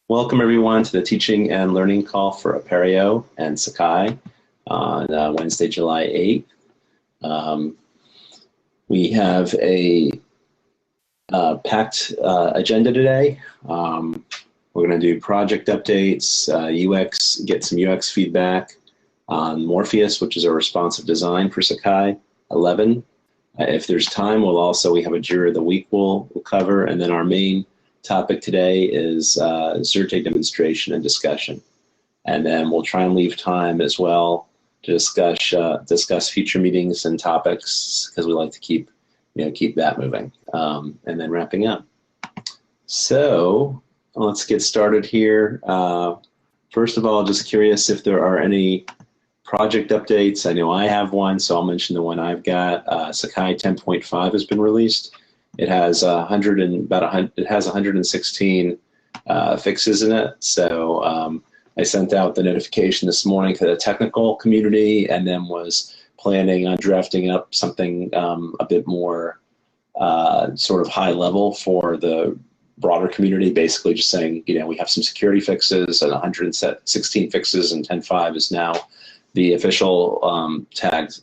Welcome everyone to the Teaching and Learning call for Apereo and Sakai on Wednesday, July 8th. We have a packed agenda today. We're going to do project updates, UX, get some UX feedback on Morpheus, which is a responsive design for Sakai 11. If there's time, we have a Juror of the Week we'll cover, and then our main topic today is Xerte demonstration and discussion. And then we'll try and leave time as well to discuss future meetings and topics, because we like to keep that moving. And then wrapping up. So let's get started here. First of all, just curious if there are any project updates. I know I have one, so I'll mention the one I've got. Sakai 10.5 has been released. It has 116 fixes in it. So I sent out the notification this morning to the technical community, and then was planning on drafting up something a bit more sort of high level for the broader community. Basically, just saying, we have some security fixes and 116 fixes, and 10.5 is now the official tagged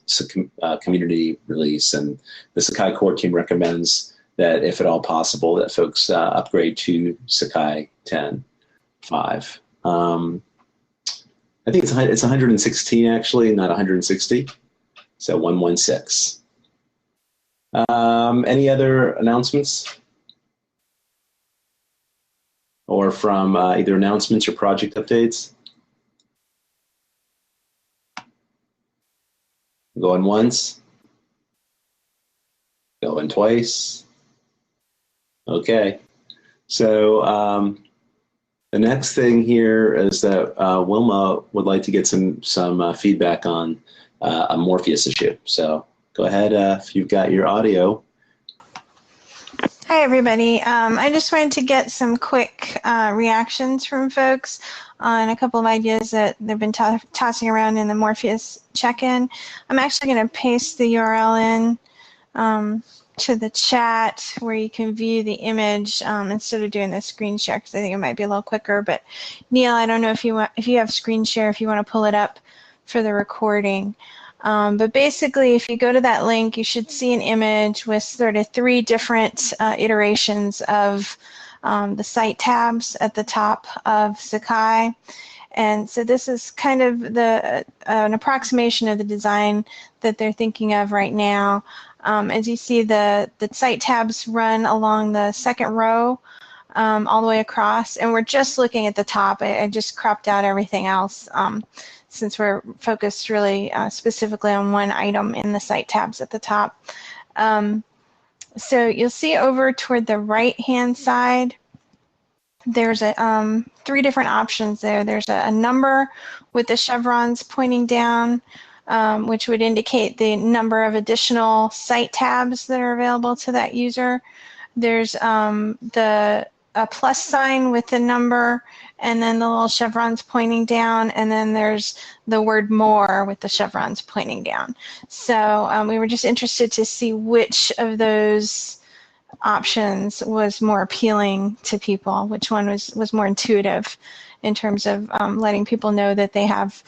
community release. And the Sakai core team recommends that, if at all possible, that folks upgrade to Sakai 10.5. I think it's 116 actually, not 160. So 116. Any other announcements? Or from either announcements or project updates? Going once? Going twice? Okay, so the next thing here is that Wilma would like to get some feedback on a Morpheus issue. So go ahead if you've got your audio. Hi, everybody. I just wanted to get some quick reactions from folks on a couple of ideas that they've been tossing around in the Morpheus check-in. I'm actually going to paste the URL in to the chat where you can view the image instead of doing the screen share, because I think it might be a little quicker. But Neil, I don't know if you have screen share, if you want to pull it up for the recording. But basically, if you go to that link, you should see an image with sort of 3 different iterations of the site tabs at the top of Sakai. And so this is kind of an approximation of the design that they're thinking of right now. As you see, the site tabs run along the second row all the way across, and we're just looking at the top. I just cropped out everything else since we're focused really specifically on one item in the site tabs at the top. So you'll see over toward the right-hand side, there's 3 different options there. There's a number with the chevrons pointing down, which would indicate the number of additional site tabs that are available to that user. There's a plus sign with the number, and then the little chevrons pointing down, and then there's the word more with the chevrons pointing down. So we were just interested to see which of those options was more appealing to people, which one was more intuitive in terms of letting people know that they have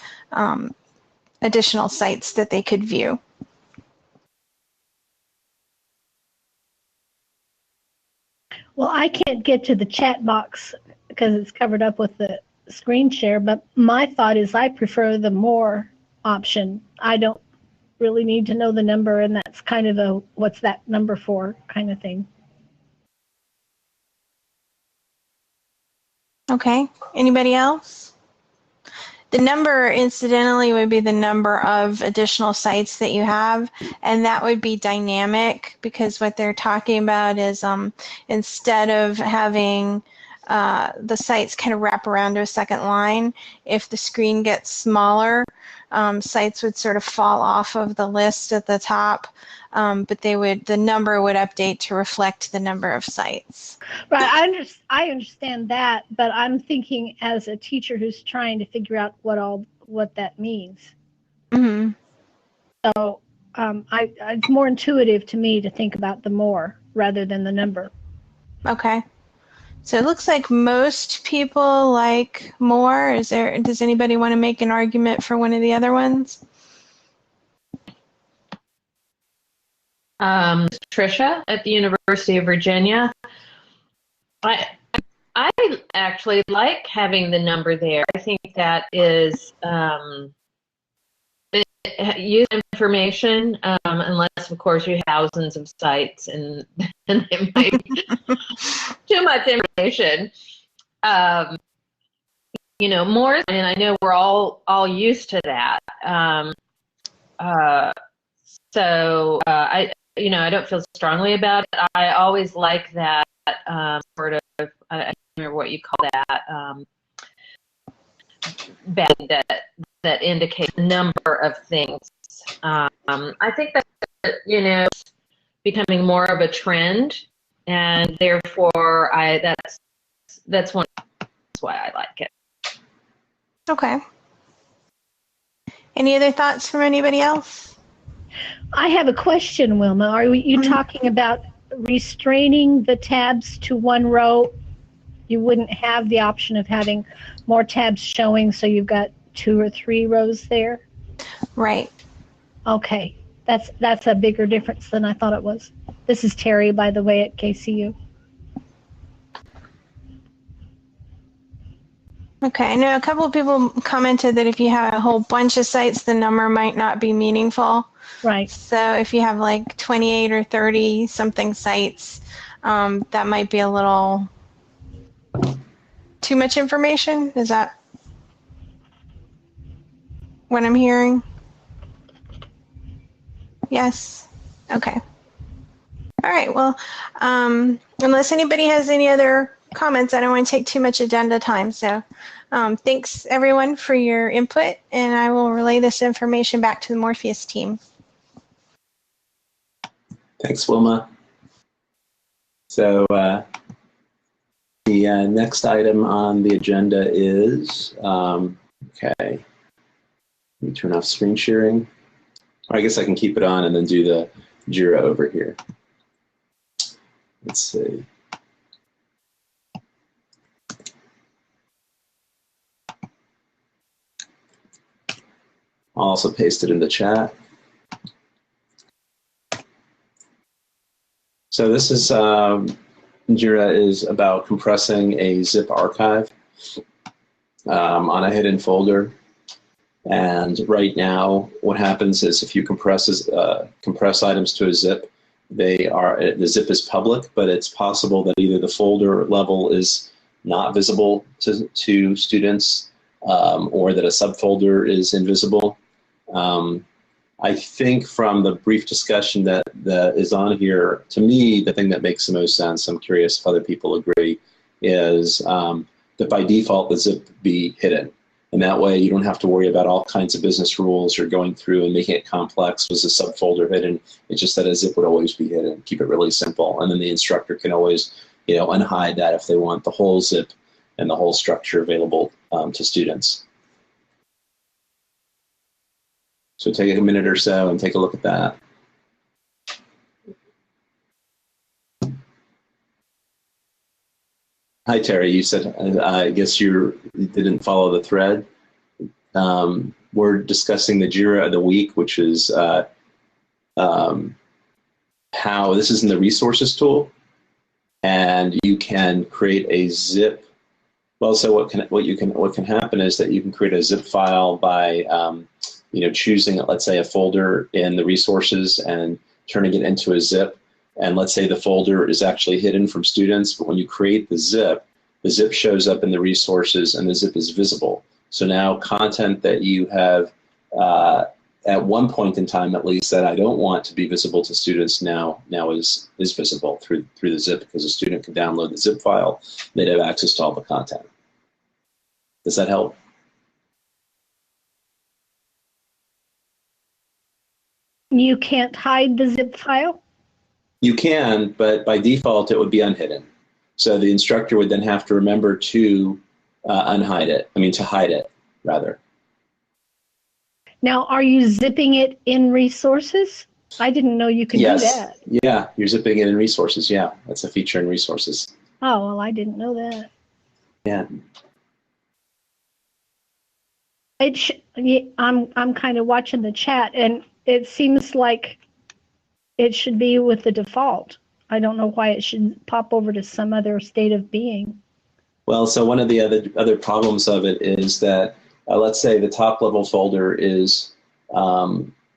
additional sites that they could view. Well, I can't get to the chat box because it's covered up with the screen share, but my thought is I prefer the more option. I don't really need to know the number, and that's kind of a what's that number for kind of thing. Okay, anybody else? The number, incidentally, would be the number of additional sites that you have, and that would be dynamic, because what they're talking about is instead of having the sites kind of wrap around to a second line, if the screen gets smaller, sites would sort of fall off of the list at the top, but the number would update to reflect the number of sites. Right, I understand that, but I'm thinking as a teacher who's trying to figure out what that means. Mm-hmm. So it's more intuitive to me to think about the more rather than the number. Okay. So it looks like most people like more. Does anybody want to make an argument for one of the other ones? Tricia at the University of Virginia. I actually like having the number there. I think that is use information, unless of course you have thousands of sites and it might be too much information. More, and I know we're all used to that. I don't feel strongly about it. I always like that sort of, I don't remember what you call that, that indicates a number of things. I think that, becoming more of a trend, and therefore that's why I like it. Okay. Any other thoughts from anybody else? I have a question, Wilma. Are you talking about restraining the tabs to one row? You wouldn't have the option of having more tabs showing, so you've got 2 or 3 rows there? Right. Okay. That's a bigger difference than I thought it was. This is Terry, by the way, at KCU. Okay, I know a couple of people commented that if you have a whole bunch of sites, the number might not be meaningful. Right. So if you have like 28 or 30 something sites, that might be a little too much information. Is that what I'm hearing? Yes? Okay. All right, well, unless anybody has any other comments, I don't want to take too much agenda time. So thanks everyone for your input, and I will relay this information back to the Morpheus team. Thanks, Wilma. So the next item on the agenda is, okay, let me turn off screen sharing. Or I guess I can keep it on and then do the JIRA over here. Let's see. I'll also paste it in the chat. So this is, JIRA is about compressing a zip archive on a hidden folder. And right now, what happens is if you compress items to a zip, the zip is public, but it's possible that either the folder level is not visible to students or that a subfolder is invisible. I think from the brief discussion that is on here, to me, the thing that makes the most sense, I'm curious if other people agree, is that by default, the zip be hidden. And that way you don't have to worry about all kinds of business rules or going through and making it complex. Was a subfolder hidden? It's just that a zip would always be hidden. Keep it really simple. And then the instructor can always, unhide that if they want the whole zip and the whole structure available to students. So take a minute or so and take a look at that. Hi, Terry. You said, I guess you didn't follow the thread. We're discussing the JIRA of the week, which is how this is in the resources tool, and you can create a zip. Well, so what can happen is that you can create a zip file by choosing, let's say, a folder in the resources and turning it into a zip. And let's say the folder is actually hidden from students, but when you create the zip shows up in the resources and the zip is visible. So now content that you have at one point in time, at least, that I don't want to be visible to students now is visible through the zip, because a student can download the zip file. They'd have access to all the content. Does that help? You can't hide the zip file? You can, but by default, it would be unhidden. So the instructor would then have to remember to hide it, rather. Now, are you zipping it in resources? I didn't know you could do that. Yeah, you're zipping it in resources. Yeah, that's a feature in resources. Oh, well, I didn't know that. Yeah. I'm kind of watching the chat, and it seems like it should be with the default. I don't know why it should pop over to some other state of being. Well, so one of the other problems of it is that let's say the top level folder is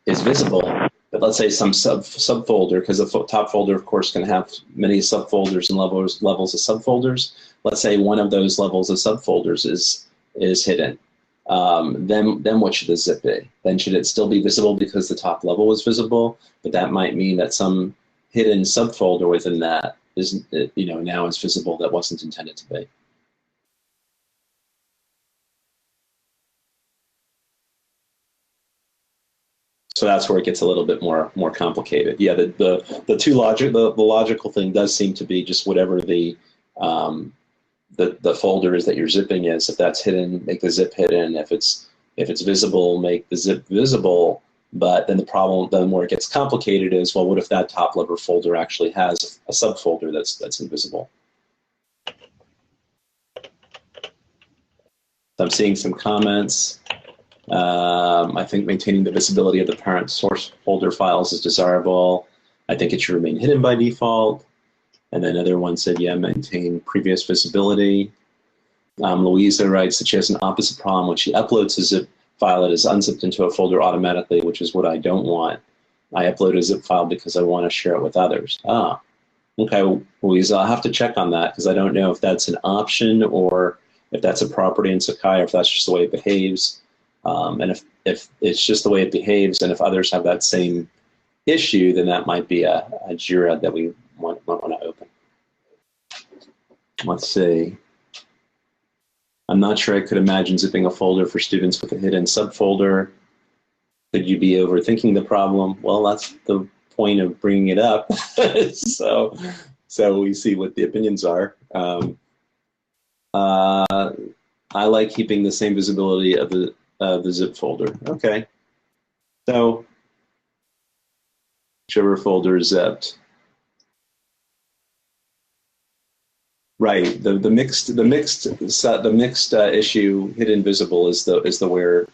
visible, but let's say some subfolder, because the top folder, of course, can have many subfolders and levels of subfolders. Let's say one of those levels of subfolders is hidden. Then what should the zip be? Then should it still be visible because the top level was visible? But that might mean that some hidden subfolder within that isn't, now is visible that wasn't intended to be. So that's where it gets a little bit more complicated. Yeah, the logical thing does seem to be just whatever the folder is that you're zipping is. If that's hidden, make the zip hidden. If it's visible, make the zip visible. But then then where it gets complicated is, well, what if that top level folder actually has a subfolder that's invisible? So I'm seeing some comments. I think maintaining the visibility of the parent source folder files is desirable. I think it should remain hidden by default. And then another one said, yeah, maintain previous visibility. Louisa writes that she has an opposite problem. When she uploads a zip file, it is unzipped into a folder automatically, which is what I don't want. I upload a zip file because I want to share it with others. Ah, okay, Louisa, I'll have to check on that because I don't know if that's an option or if that's a property in Sakai or if that's just the way it behaves. And if it's just the way it behaves, and if others have that same issue, then that might be a JIRA that we might want to open. Let's see. I'm not sure I could imagine zipping a folder for students with a hidden subfolder. Could you be overthinking the problem? Well, that's the point of bringing it up. so we see what the opinions are. I like keeping the same visibility of the zip folder. Okay. So whichever folder is zipped. Right. The mixed issue, hidden visible, is the where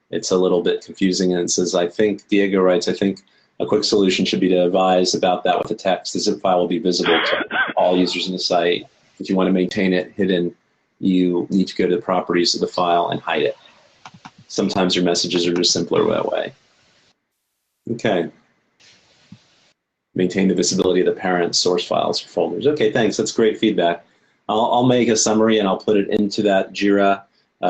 it's a little bit confusing. And it says, I think Diego writes, I think a quick solution should be to advise about that with the text. The zip file will be visible to all users in the site. If you want to maintain it hidden, you need to go to the properties of the file and hide it. Sometimes your messages are just simpler that way. Okay. Maintain the visibility of the parent source files for folders. Okay, thanks. That's great feedback. I'll make a summary and I'll put it into that JIRA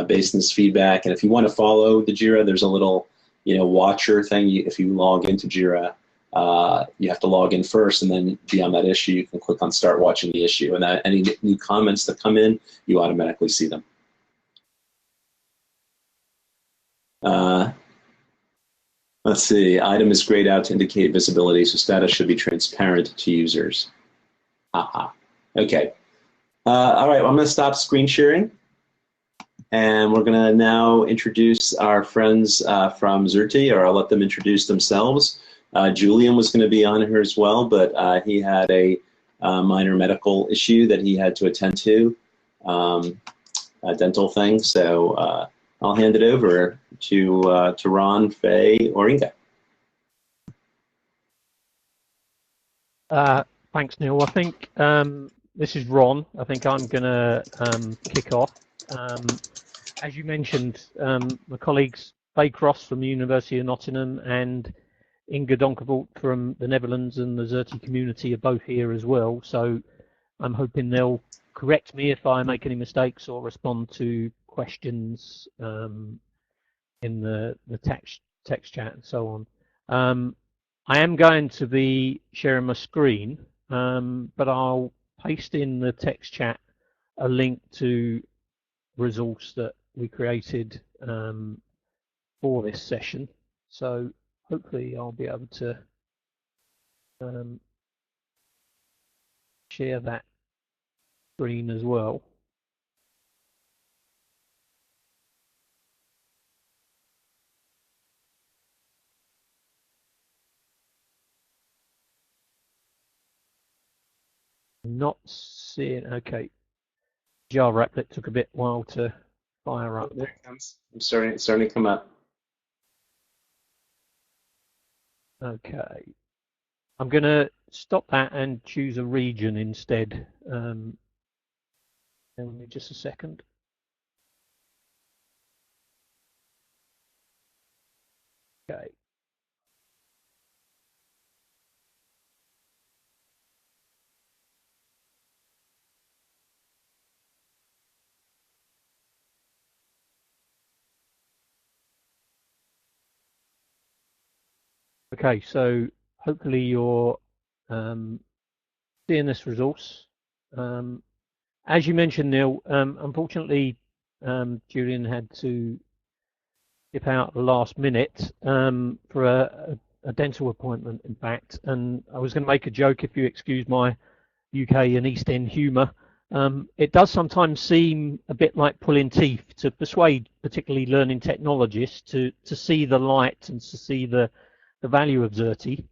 based on this feedback. And if you want to follow the JIRA, there's a little, watcher thing. If you log into JIRA, you have to log in first, and then be on that issue. You can click on Start Watching the Issue, and any new comments that come in, you automatically see them. Let's see. Item is grayed out to indicate visibility, so status should be transparent to users. Aha. Okay. All right, well, I'm going to stop screen sharing, and we're going to now introduce our friends from Xerte, or I'll let them introduce themselves. Julian was going to be on here as well, but he had a minor medical issue that he had to attend to, a dental thing. So I'll hand it over to Ron, Faye, or Inga. Thanks, Neil. I think this is Ron. I think I'm going to kick off. As you mentioned, my colleagues Faye Cross from the University of Nottingham and Inga Donkevelt from the Netherlands and the Xerte community are both here as well. So I'm hoping they'll correct me if I make any mistakes or respond to questions in the text chat and so on. I am going to be sharing my screen, but I'll paste in the text chat a link to resource that we created for this session. So hopefully I'll be able to share that screen as well. Not see it. Okay. Java applet took a bit while to fire up. There it comes. It's starting to come up. Okay. I'm going to stop that and choose a region instead. Give me just a second. Okay. Okay, so hopefully you're seeing this resource. As you mentioned, Neil, unfortunately, Julian had to dip out at the last minute for a dental appointment, in fact. And I was going to make a joke, if you excuse my UK and East End humour. It does sometimes seem a bit like pulling teeth to persuade particularly learning technologists to see the light and to see the value of Xerte.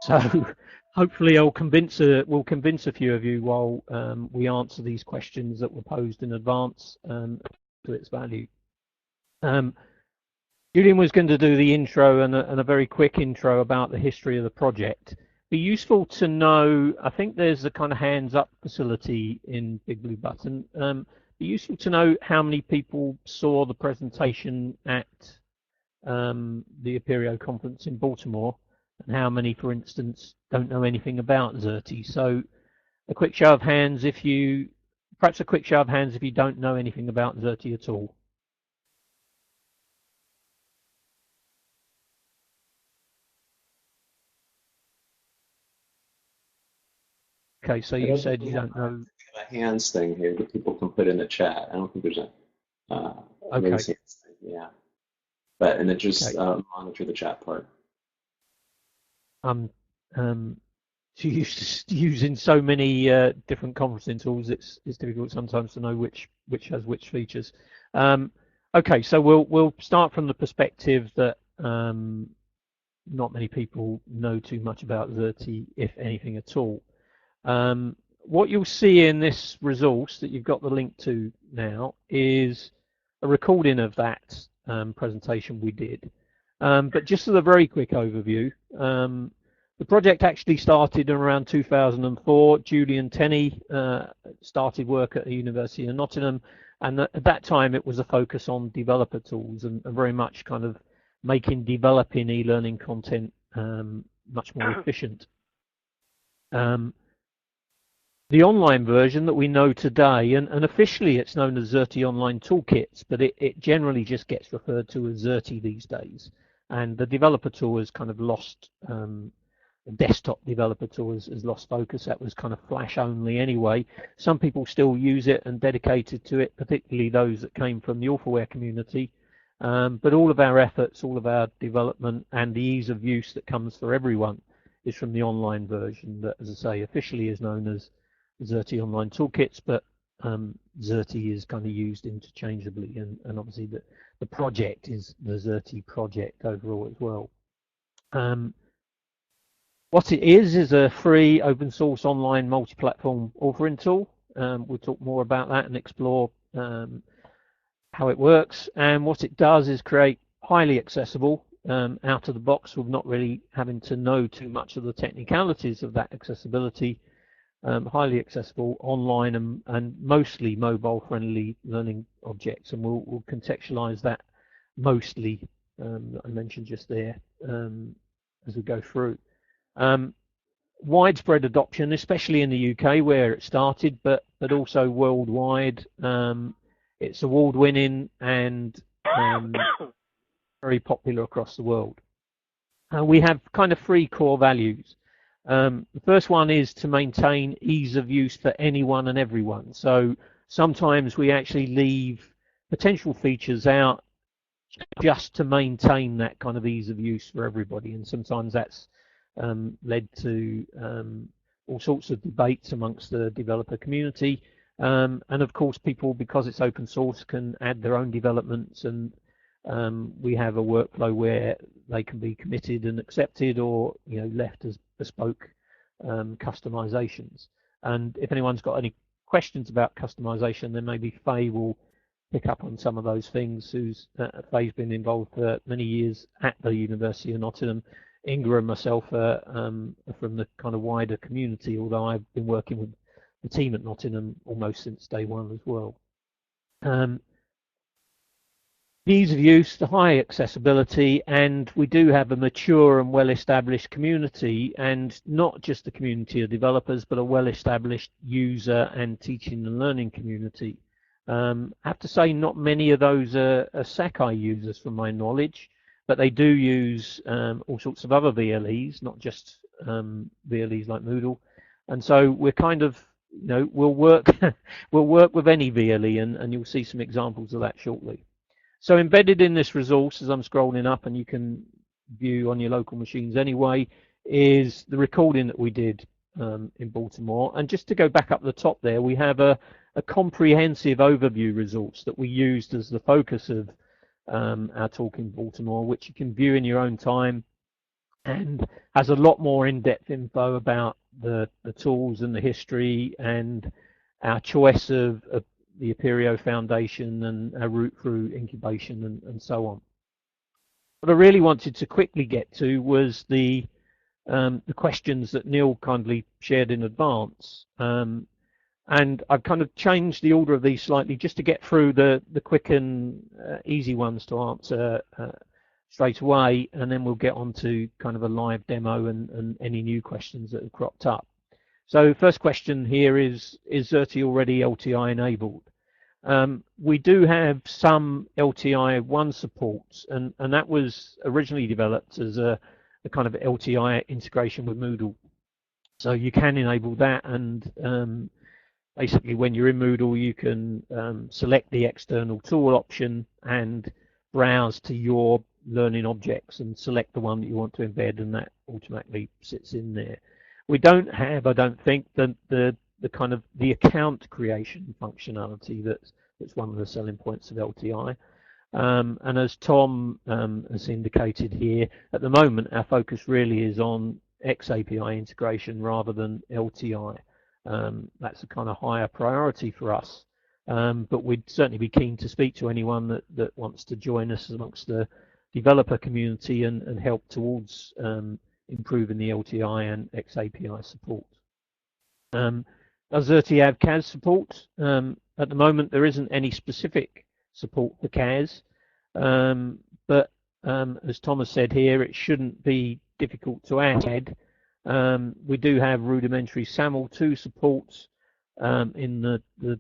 So hopefully we'll convince a few of you while we answer these questions that were posed in advance to its value. Julian was going to do the intro and a very quick intro about the history of the project. Be useful to know, I think there's a kind of hands up facility in Big Blue Button. Be useful to know how many people saw the presentation at the Apereo conference in Baltimore, and how many, for instance, don't know anything about Xerte. So a quick show of hands if you don't know anything about Xerte at all. Okay, so you said you don't know. A hands thing here that people can put in the chat. I don't think there's a raise hands thing. Yeah, and then just monitor the chat part. Using so many different conferencing tools, it's difficult sometimes to know which has which features. Okay, so we'll start from the perspective that not many people know too much about Xerte, if anything at all. What you'll see in this resource that you've got the link to now is a recording of that presentation we did. But just as a very quick overview, the project actually started in around 2004. Julian Tenney started work at the University of Nottingham, and at that time it was a focus on developer tools and very much kind of making developing e-learning content much more efficient. The online version that we know today, and officially it's known as Xerte Online Toolkits, but it generally just gets referred to as Xerte these days. And the developer tool has kind of lost, the desktop developer tool has lost focus. That was kind of Flash only anyway. Some people still use it and dedicated to it, particularly those that came from the Authorware community. But all of our efforts, all of our development and the ease of use that comes for everyone is from the online version that, as I say, officially is known as Xerte Online Toolkits, but Xerte is kind of used interchangeably, and obviously the project is the Xerte project overall as well. What it is a free open source online multi-platform authoring tool. We'll talk more about that and explore how it works. And what it does is create highly accessible, out of the box, with not really having to know too much of the technicalities of that accessibility, highly accessible online and mostly mobile friendly learning objects, and we'll contextualize that mostly that I mentioned just there as we go through. Widespread adoption, especially in the UK where it started, but also worldwide. It's award-winning and very popular across the world. We have kind of three core values. The first one is to maintain ease of use for anyone and everyone. So sometimes we actually leave potential features out just to maintain that kind of ease of use for everybody, and sometimes that's led to all sorts of debates amongst the developer community, and of course people, because it's open source, can add their own developments, and we have a workflow where they can be committed and accepted, or left as bespoke customizations. And if anyone's got any questions about customization, then maybe Faye will pick up on some of those things. Faye's been involved for many years at the University of Nottingham. Inga and myself are from the kind of wider community, although I've been working with the team at Nottingham almost since day one as well. The ease of use, the high accessibility, and we do have a mature and well-established community, and not just the community of developers, but a well-established user and teaching and learning community. I have to say not many of those are Sakai users from my knowledge, but they do use all sorts of other VLEs, not just VLEs like Moodle. And so we're kind of, you know, we'll work with any VLE, and you'll see some examples of that shortly. So embedded in this resource, as I'm scrolling up, and you can view on your local machines anyway, is the recording that we did in Baltimore. And just to go back up the top there, we have a comprehensive overview resource that we used as the focus of our talk in Baltimore, which you can view in your own time, and has a lot more in-depth info about the tools and the history and our choice of the Apereo Foundation and our route through incubation and so on. What I really wanted to quickly get to was the questions that Neil kindly shared in advance. And I've kind of changed the order of these slightly just to get through the quick and easy ones to answer straight away, and then we'll get on to kind of a live demo and any new questions that have cropped up. So first question here is Xerte already LTI enabled? We do have some LTI 1 support, and that was originally developed as a kind of LTI integration with Moodle. So you can enable that, and basically when you're in Moodle, you can select the external tool option and browse to your learning objects and select the one that you want to embed, and that automatically sits in there. We don't have, I don't think, the kind of the account creation functionality that's one of the selling points of LTI. And as Tom has indicated here, at the moment our focus really is on XAPI integration rather than LTI. That's a kind of higher priority for us, but we'd certainly be keen to speak to anyone that wants to join us amongst the developer community and help towards improving the LTI and XAPI support. Does Xerte have CAS support? At the moment there isn't any specific support for CAS, but as Thomas said here, it shouldn't be difficult to add. We do have rudimentary SAML 2 support in the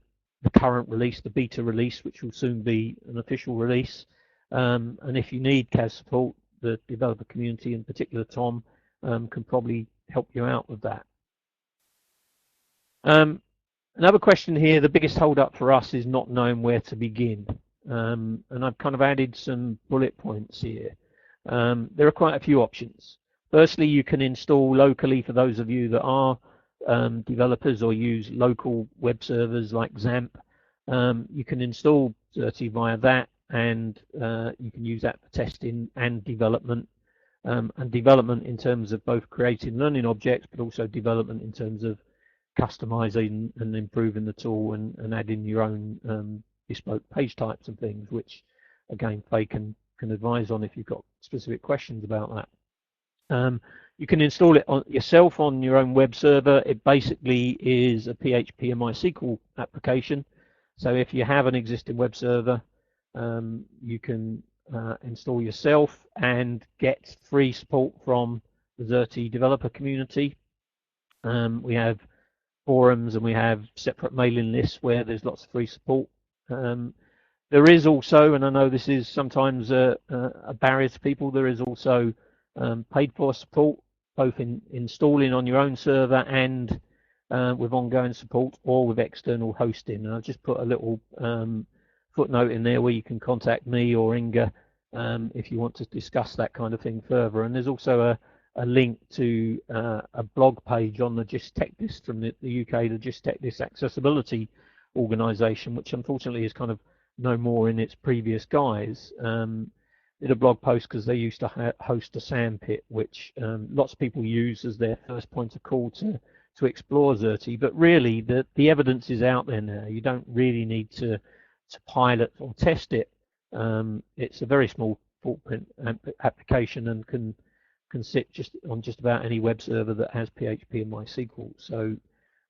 current release, the beta release, which will soon be an official release. And if you need CAS support, the developer community, in particular Tom, can probably help you out with that. Another question here, the biggest hold up for us is not knowing where to begin. And I've kind of added some bullet points here. There are quite a few options. Firstly, you can install locally for those of you that are developers or use local web servers like XAMPP. You can install Xerte via that, and you can use that for testing and development in terms of both creating learning objects, but also development in terms of customizing and improving the tool and adding your own bespoke page types and things, which again Faye can advise on if you've got specific questions about that. You can install it yourself on your own web server. It basically is a PHP and MySQL application. So if you have an existing web server, you can install yourself and get free support from the Xerte developer community. We have forums and we have separate mailing lists where there's lots of free support. There is also, and I know this is sometimes a barrier to people, there is also paid for support, both in installing on your own server and with ongoing support or with external hosting. And I'll just put a little footnote in there where you can contact me or Inga if you want to discuss that kind of thing further. And there's also a link to a blog page on the Just Tech List from the UK, the Just Tech List Accessibility Organisation, which unfortunately is kind of no more in its previous guise. did a blog post because they used to host a sandpit, which lots of people use as their first point of call to explore Xerte. But really, the evidence is out there now. You don't really need to pilot or test it. It's a very small footprint application and can sit on just about any web server that has PHP and MySQL. So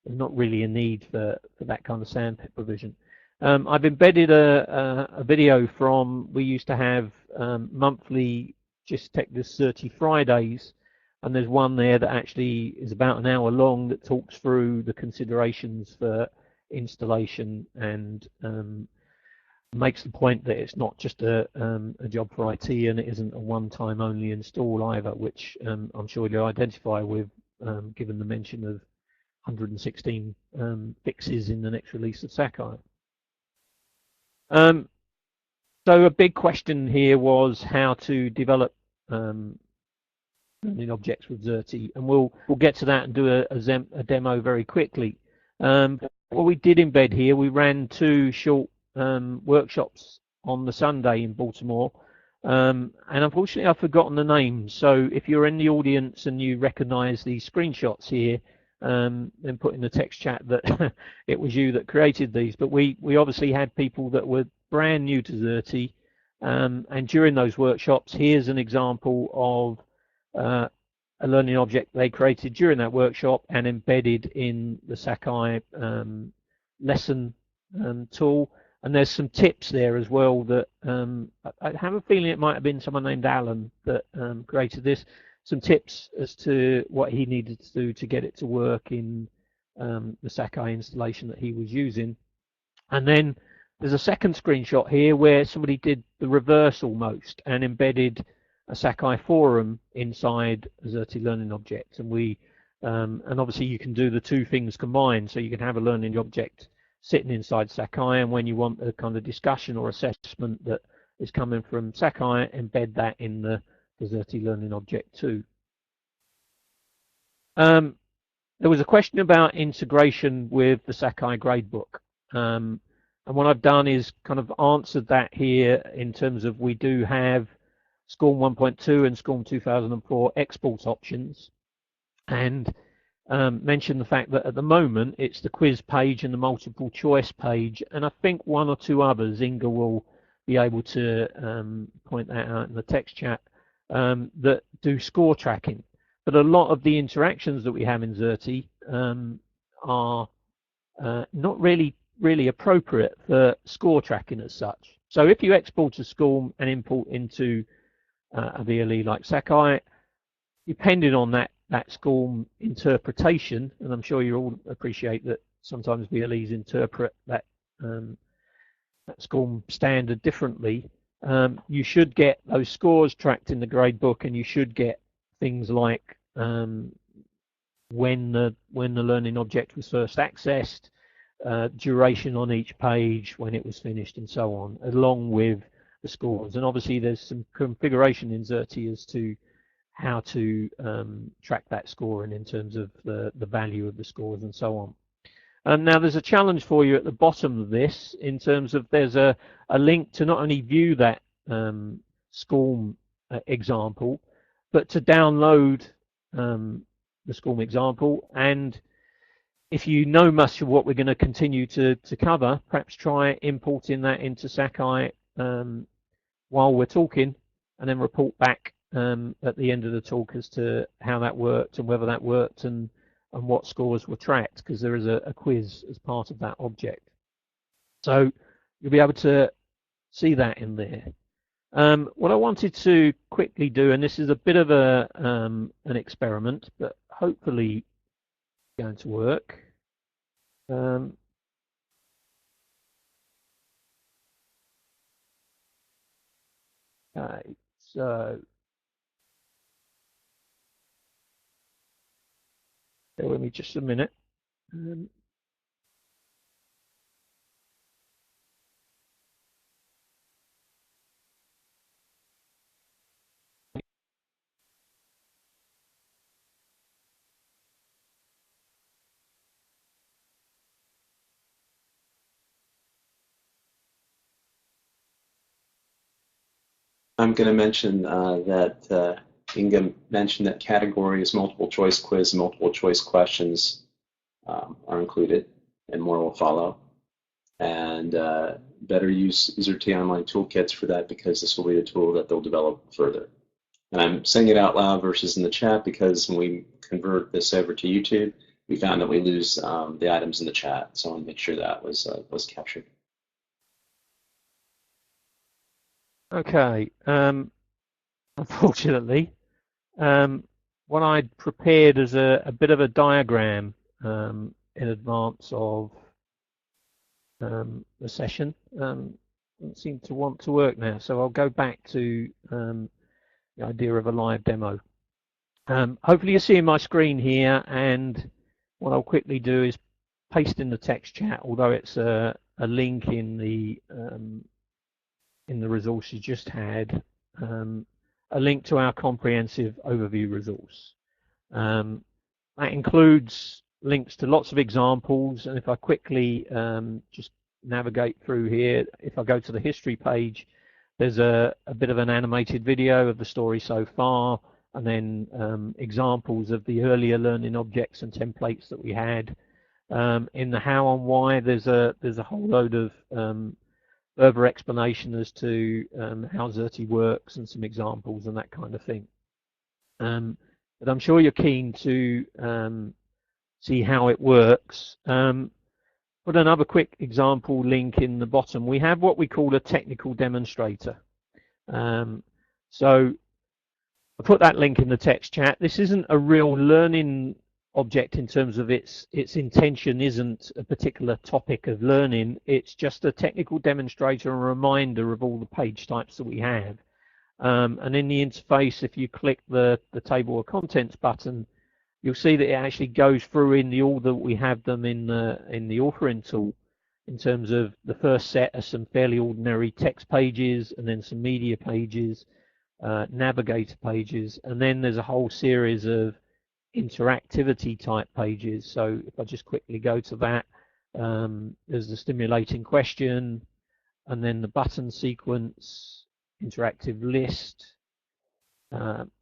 there's not really a need for that kind of sandpit provision. I've embedded a video we used to have monthly Just Tech This Xerte Fridays, and there's one there that actually is about an hour long that talks through the considerations for installation and makes the point that it's not just a job for IT, and it isn't a one-time only install either, which I'm sure you'll identify with, given the mention of 116 fixes in the next release of Sakai. So a big question here was how to develop learning objects with Xerte, and we'll get to that and do a demo very quickly. What we did embed here, we ran 2 short workshops on the Sunday in Baltimore, and unfortunately I've forgotten the names. So if you're in the audience and you recognise these screenshots here, then put in the text chat that it was you that created these. But we obviously had people that were brand new to Xerte, and during those workshops, here's an example of a learning object they created during that workshop and embedded in the Sakai lesson tool. And there's some tips there as well that I have a feeling it might have been someone named Alan that created this. Some tips as to what he needed to do to get it to work in the Sakai installation that he was using. And then there's a second screenshot here where somebody did the reverse almost and embedded a Sakai forum inside a Xerte learning object. And and obviously you can do the 2 things combined. So you can have a learning object sitting inside Sakai, and when you want a kind of discussion or assessment that is coming from Sakai, embed that in the Xerte learning object too. There was a question about integration with the Sakai gradebook, and what I've done is kind of answered that here in terms of we do have SCORM 1.2 and SCORM 2004 export options, and mention the fact that at the moment it's the quiz page and the multiple choice page, and I think 1 or 2 others. Inga will be able to point that out in the text chat, that do score tracking. But a lot of the interactions that we have in Xerte are not really appropriate for score tracking as such. So if you export a SCORM and import into a VLE like Sakai, depending on that SCORM interpretation, and I'm sure you all appreciate that sometimes VLEs interpret that SCORM standard differently, you should get those scores tracked in the gradebook, and you should get things like when the learning object was first accessed, duration on each page, when it was finished, and so on, along with the scores. And obviously there's some configuration in Xerte as to how to track that scoring in terms of the value of the scores and so on. And now there's a challenge for you at the bottom of this in terms of there's a link to not only view that SCORM example, but to download the SCORM example. And if you know much of what we're going to continue to cover, perhaps try importing that into Sakai while we're talking, and then report back at the end of the talk as to how that worked and whether that worked and what scores were tracked, because there is a quiz as part of that object. So you'll be able to see that in there. What I wanted to quickly do, and this is a bit of an experiment, but hopefully going to work. Okay, so bear with me just a minute. I'm going to mention that Inga mentioned that categories, multiple choice quiz, multiple choice questions are included, and more will follow. And better use Xerte online toolkits for that, because this will be the tool that they'll develop further. And I'm saying it out loud versus in the chat because when we convert this over to YouTube, we found that we lose the items in the chat. So I want to make sure that was captured. Okay. Unfortunately, what I'd prepared as a bit of a diagram in advance of the session doesn't seem to want to work now. So I'll go back to the idea of a live demo. Hopefully you're seeing my screen here, and what I'll quickly do is paste in the text chat, although it's a link in the resource you just had, a link to our comprehensive overview resource. That includes links to lots of examples, and if I quickly just navigate through here, if I go to the history page, there's a bit of an animated video of the story so far, and then examples of the earlier learning objects and templates that we had. In the how and why, there's a whole load of further explanation as to how Xerte works and some examples and that kind of thing. But I'm sure you're keen to see how it works. Put another quick example link in the bottom. We have what we call a technical demonstrator. So I put that link in the text chat. This isn't a real learning object in terms of its intention isn't a particular topic of learning. It's just a technical demonstrator and a reminder of all the page types that we have. And in the interface, if you click the table of contents button, you'll see that it actually goes through in the order that we have them in the authoring tool, in terms of the first set are some fairly ordinary text pages, and then some media pages, navigator pages, and then there's a whole series of interactivity type pages. So if I just quickly go to that, there's the stimulating question, and then the button sequence, interactive list,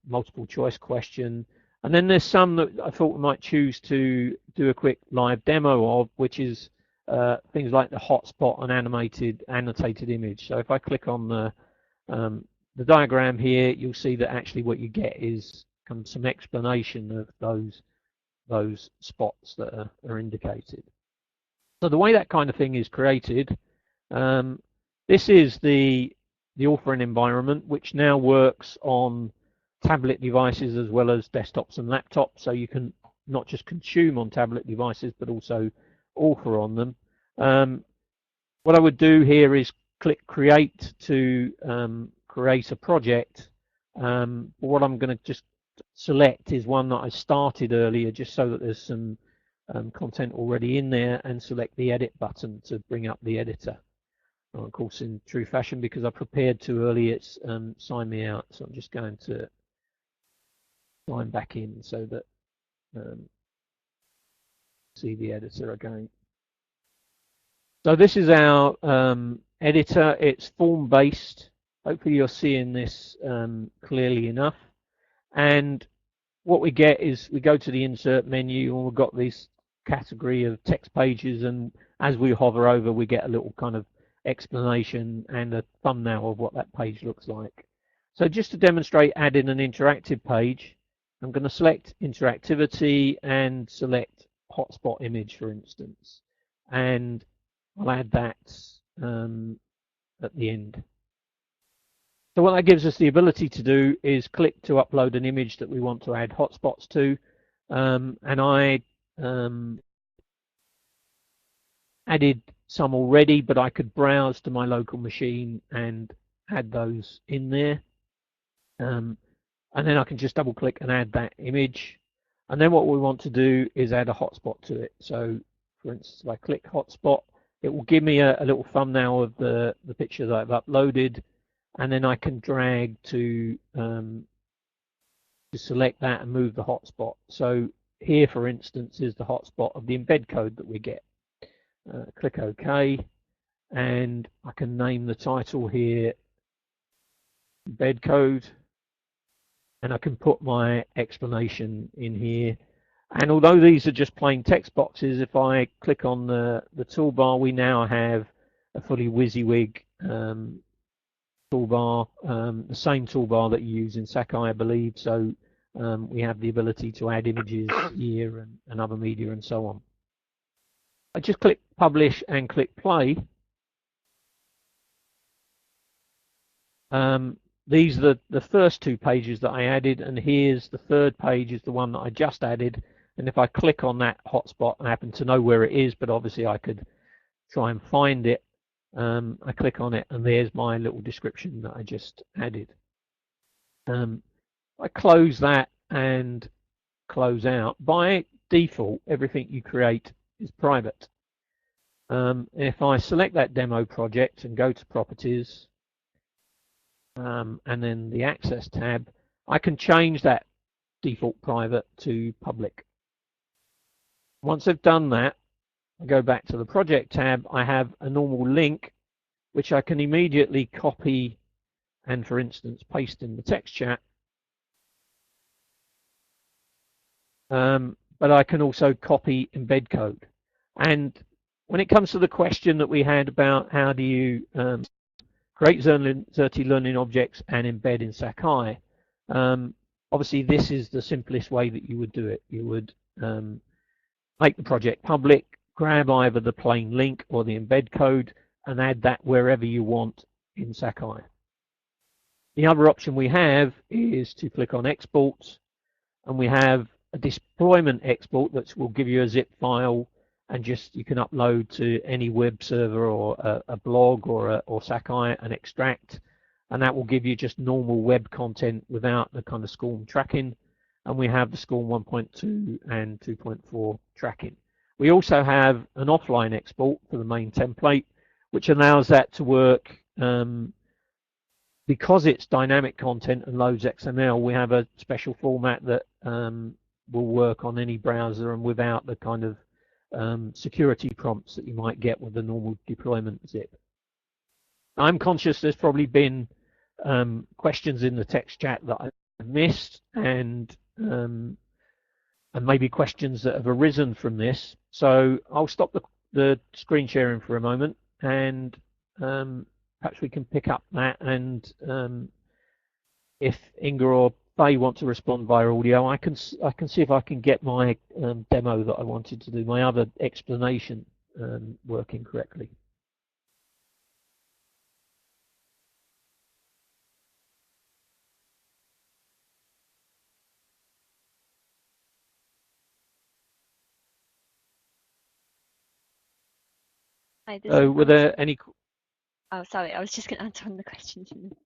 multiple choice question, and then there's some that I thought we might choose to do a quick live demo of, which is things like the hotspot and annotated image. So if I click on the diagram here, you'll see that actually what you get is some explanation of those spots that are indicated. So the way that kind of thing is created, this is the authoring environment, which now works on tablet devices as well as desktops and laptops, so you can not just consume on tablet devices but also author on them. What I would do here is click create to create a project. What I'm going to just select is one that I started earlier, just so that there's some content already in there, and select the edit button to bring up the editor. And of course, in true fashion, because I prepared too early, it's signed me out, so I'm just going to sign back in so that see the editor again. So this is our editor. It's form-based. Hopefully you're seeing this clearly enough. And what we get is we go to the insert menu, and we've got this category of text pages, and as we hover over, we get a little kind of explanation and a thumbnail of what that page looks like. So just to demonstrate adding an interactive page, I'm going to select interactivity and select hotspot image, for instance, and I'll add that at the end. So what that gives us the ability to do is click to upload an image that we want to add hotspots to, and I added some already, but I could browse to my local machine and add those in there. And then I can just double click and add that image. And then what we want to do is add a hotspot to it. So for instance, if I click hotspot, it will give me a little thumbnail of the picture that I've uploaded. And then I can drag to select that and move the hotspot. So here, for instance, is the hotspot of the embed code that we get. Click OK, and I can name the title here embed code, and I can put my explanation in here. And although these are just plain text boxes, if I click on the toolbar, we now have a fully WYSIWYG toolbar, the same toolbar that you use in Sakai, I believe. So we have the ability to add images here and other media and so on. I just click publish and click play. These are the first 2 pages that I added, and here's the 3rd page is the one that I just added. And if I click on that hotspot, I happen to know where it is, but obviously I could try and find it. I click on it, and there's my little description that I just added. I close that and close out. By default, everything you create is private. If I select that demo project and go to properties, and then the access tab, I can change that default private to public. Once I've done that, I go back to the project tab. I have a normal link which I can immediately copy and, for instance, paste in the text chat. But I can also copy embed code. And when it comes to the question that we had about how do you create Xerte learning objects and embed in Sakai, obviously this is the simplest way that you would do it. You would make the project public, grab either the plain link or the embed code, and add that wherever you want in Sakai. The other option we have is to click on export, and we have a deployment export that will give you a zip file, and just you can upload to any web server or a blog or Sakai and extract, and that will give you just normal web content without the kind of SCORM tracking. And we have the SCORM 1.2 and 2.4 tracking. We also have an offline export for the main template, which allows that to work. Because it's dynamic content and loads XML, we have a special format that will work on any browser and without the kind of security prompts that you might get with the normal deployment zip. I'm conscious there's probably been questions in the text chat that I missed, and maybe questions that have arisen from this. So I'll stop the screen sharing for a moment, and perhaps we can pick up that. And if Inga or Faye want to respond via audio, I can see if I can get my demo that I wanted to do, my other explanation, working correctly. Hi, So were there any? Oh, sorry, I was just going to answer one of the questions in the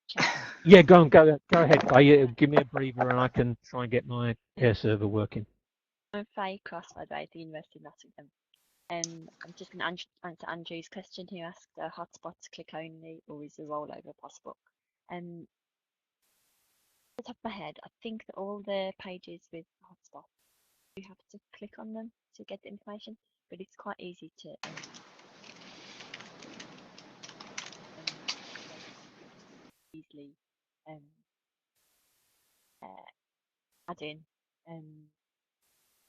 chat. Yeah, go ahead, Faye. Give me a breather, and I can try and get my air server working. I'm Faye Cross, by the way, at the University of Nottingham. I'm just going to answer Andrew's question. He asked, hotspots click only, or is the rollover possible? Off the top of my head, I think that all the pages with hotspots, you have to click on them to get the information, but it's quite easy to easily add in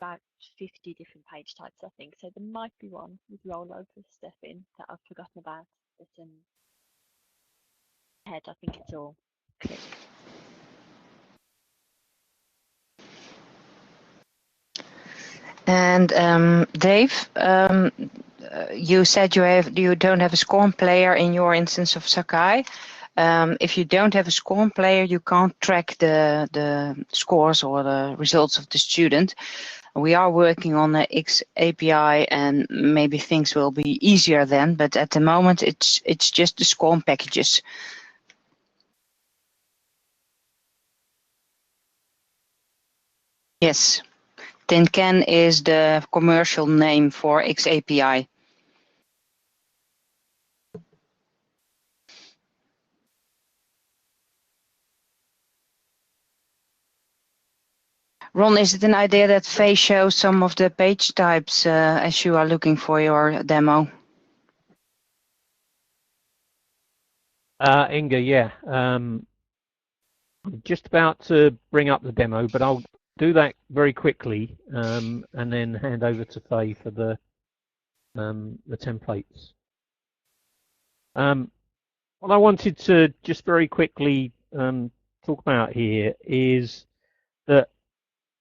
about 50 different page types, I think. So there might be one with rollover stuff in that I've forgotten about, but ahead, I think it's all clear. And Dave, you said you don't have a SCORM player in your instance of Sakai. If you don't have a SCORM player, you can't track the scores or the results of the student. We are working on the XAPI, and maybe things will be easier then. But at the moment, it's just the SCORM packages. Yes. TinCan is the commercial name for XAPI. Ron, is it an idea that Faye shows some of the page types as you are looking for your demo? Inga, yeah. I'm just about to bring up the demo, but I'll do that very quickly and then hand over to Faye for the templates. What I wanted to just very quickly talk about here is that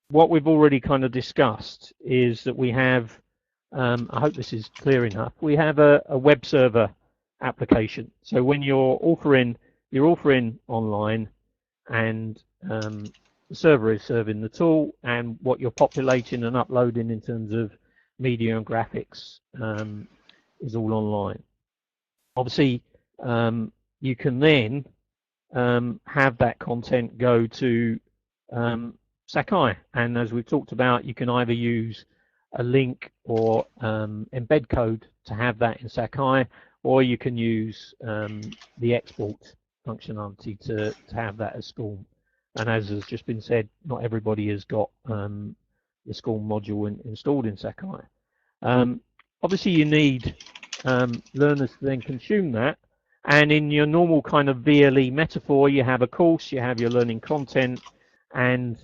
what we've already kind of discussed is that we have, I hope this is clear enough, we have a web server application. So when you're authoring online, and the server is serving the tool, and what you're populating and uploading in terms of media and graphics is all online. Obviously, you can then have that content go to Sakai, and as we've talked about, you can either use a link or embed code to have that in Sakai, or you can use the export functionality to have that as SCORM. And as has just been said, not everybody has got the SCORM module installed in Sakai. Obviously, you need learners to then consume that. And in your normal kind of VLE metaphor, you have a course, you have your learning content, and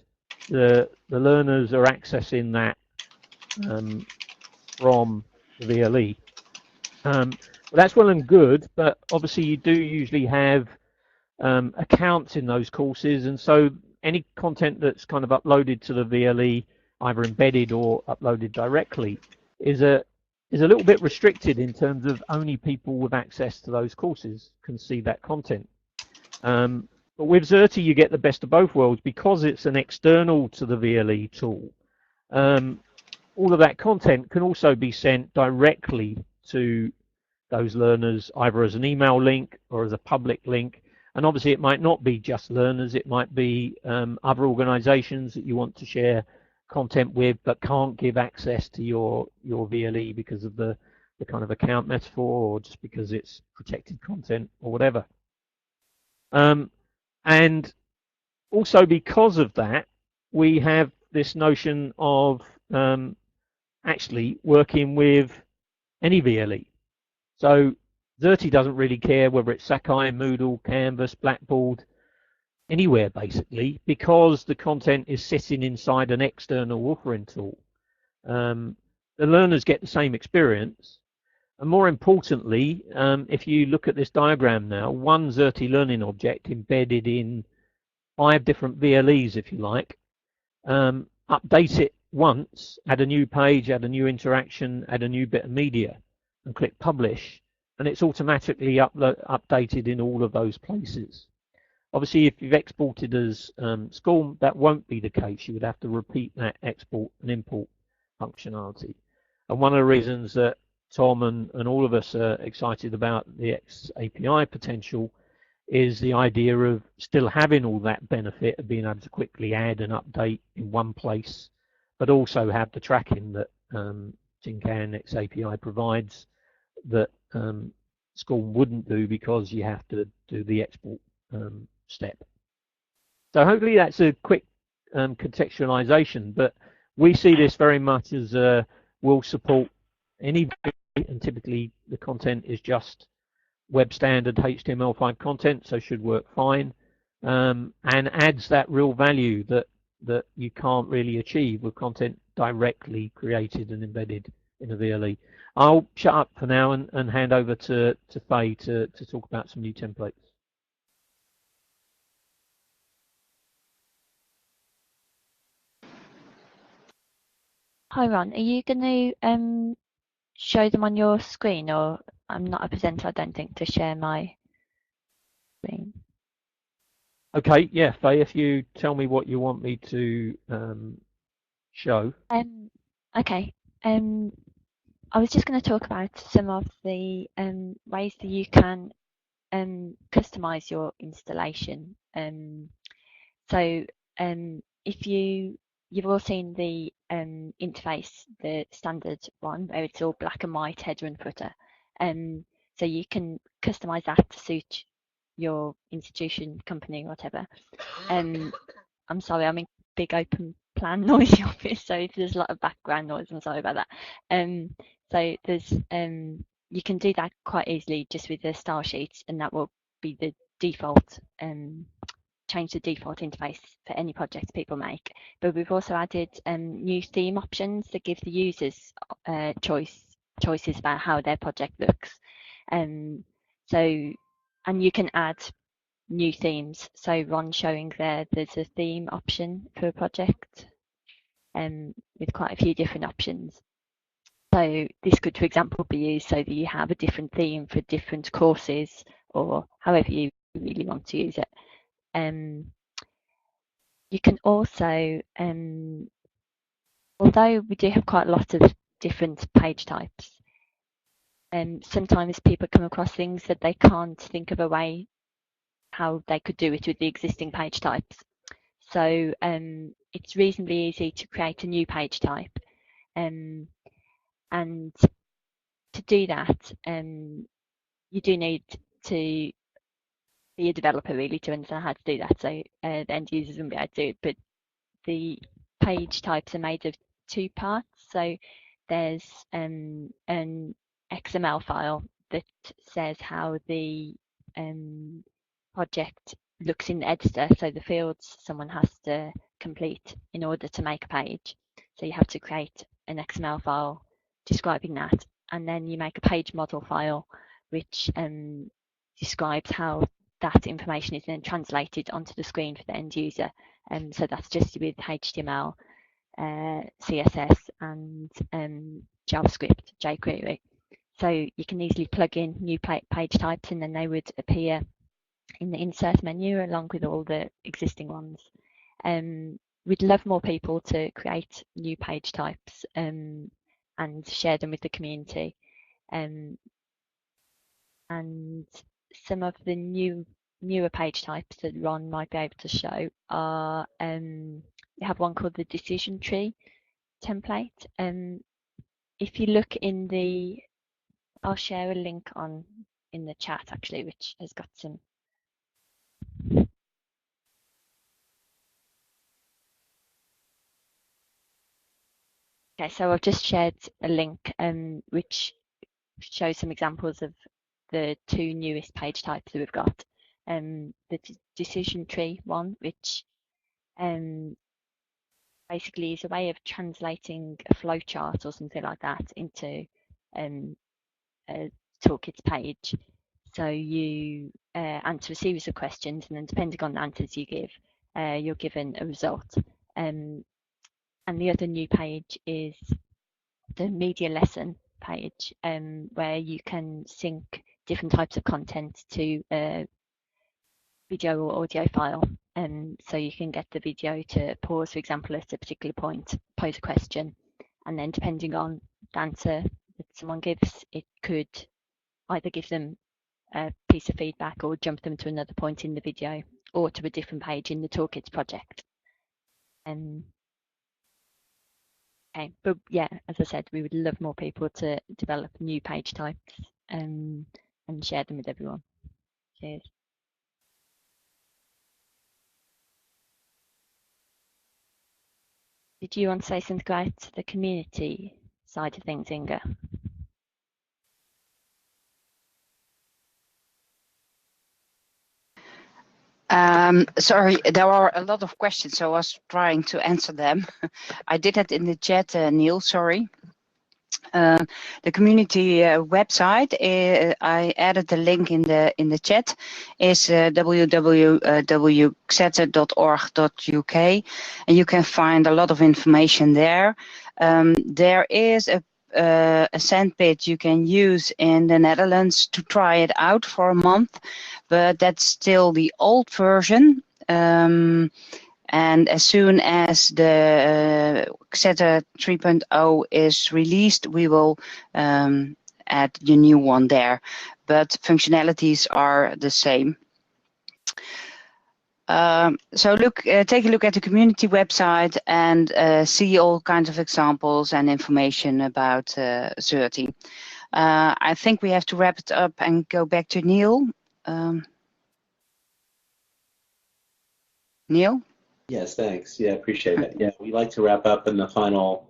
the learners are accessing that from the VLE. Well, that's well and good, but obviously you do usually have accounts in those courses, and so any content that's kind of uploaded to the VLE, either embedded or uploaded directly, is a little bit restricted in terms of only people with access to those courses can see that content. But with Xerte, you get the best of both worlds because it's an external to the VLE tool. All of that content can also be sent directly to those learners, either as an email link or as a public link. And obviously, it might not be just learners. It might be other organizations that you want to share content with but can't give access to your VLE because of the kind of account metaphor, or just because it's protected content or whatever. And also because of that, we have this notion of actually working with any VLE. So Xerte doesn't really care whether it's Sakai, Moodle, Canvas, Blackboard, anywhere basically, because the content is sitting inside an external authoring tool. The learners get the same experience. And more importantly, if you look at this diagram now, one Xerte learning object embedded in 5 different VLEs, if you like, update it once, add a new page, add a new interaction, add a new bit of media, and click publish, and it's automatically updated in all of those places. Obviously, if you've exported as SCORM, that won't be the case. You would have to repeat that export and import functionality. And one of the reasons that Tom and all of us are excited about the XAPI potential is the idea of still having all that benefit of being able to quickly add and update in one place, but also have the tracking that Tincan XAPI provides that SCORM wouldn't do, because you have to do the export step. So hopefully that's a quick contextualization, but we see this very much as will support any, and typically the content is just web standard HTML5 content, so should work fine, and adds that real value that you can't really achieve with content directly created and embedded in a VLE. I'll shut up for now and hand over to Faye to talk about some new templates. Hi Ron, are you going to show them on your screen, or I'm not a presenter, I don't think, to share my screen? Okay, yeah, Faye, if you tell me what you want me to show. Okay. I was just going to talk about some of the ways that you can customize your installation. So if you've all seen the interface, the standard one, where it's all black and white header and footer. So you can customize that to suit your institution, company, whatever. I'm sorry, I'm in big open plan noisy office, so if there's a lot of background noise, I'm sorry about that. So there's you can do that quite easily just with the style sheets, and that will be the default change the default interface for any projects people make. But we've also added new theme options that give the users choices about how their project looks. And you can add new themes. So Ron's showing there's a theme option for a project with quite a few different options. So this could, for example, be used so that you have a different theme for different courses or however you really want to use it. You can also, although we do have quite a lot of different page types, sometimes people come across things that they can't think of a way how they could do it with the existing page types. So it's reasonably easy to create a new page type. And to do that, you do need to be a developer really to understand how to do that. So the end users wouldn't be able to do it, but the page types are made of two parts. So there's an XML file that says how the project looks in the editor, so the fields someone has to complete in order to make a page. So you have to create an XML file describing that, and then you make a page model file which describes how that information is then translated onto the screen for the end user. So that's just with HTML, CSS and JavaScript, jQuery. So you can easily plug in new page types and then they would appear in the insert menu along with all the existing ones. We'd love more people to create new page types and share them with the community. And some of the newer page types that Ron might be able to show are, we have one called the decision tree template. If you look in the, I'll share a link in the chat actually, which has got some. Okay, so I've just shared a link which shows some examples of the two newest page types that we've got. The decision tree one, which basically is a way of translating a flowchart or something like that into a toolkits page. So you answer a series of questions, and then depending on the answers you give, you're given a result. And the other new page is the media lesson page, where you can sync different types of content to a video or audio file. So you can get the video to pause, for example, at a particular point, pose a question, and then depending on the answer that someone gives, it could either give them a piece of feedback or jump them to another point in the video or to a different page in the Toolkits project. Okay, but yeah, as I said, we would love more people to develop new page types and share them with everyone. Cheers. Did you want to say something about the community side of things, Inga? Sorry, there are a lot of questions, so I was trying to answer them. I did that in the chat, Neil, sorry. The community website, I added the link in the chat, is www.xerte.org.uk, and you can find a lot of information there. There is a sandpit you can use in the Netherlands to try it out for a month, but that's still the old version. And as soon as the Xerte 3.0 is released, we will add the new one there. But functionalities are the same. So take a look at the community website and see all kinds of examples and information about Xerte. I think we have to wrap it up and go back to Neil. Neil? Yes, thanks. Yeah, appreciate it. Yeah, we like to wrap up in the final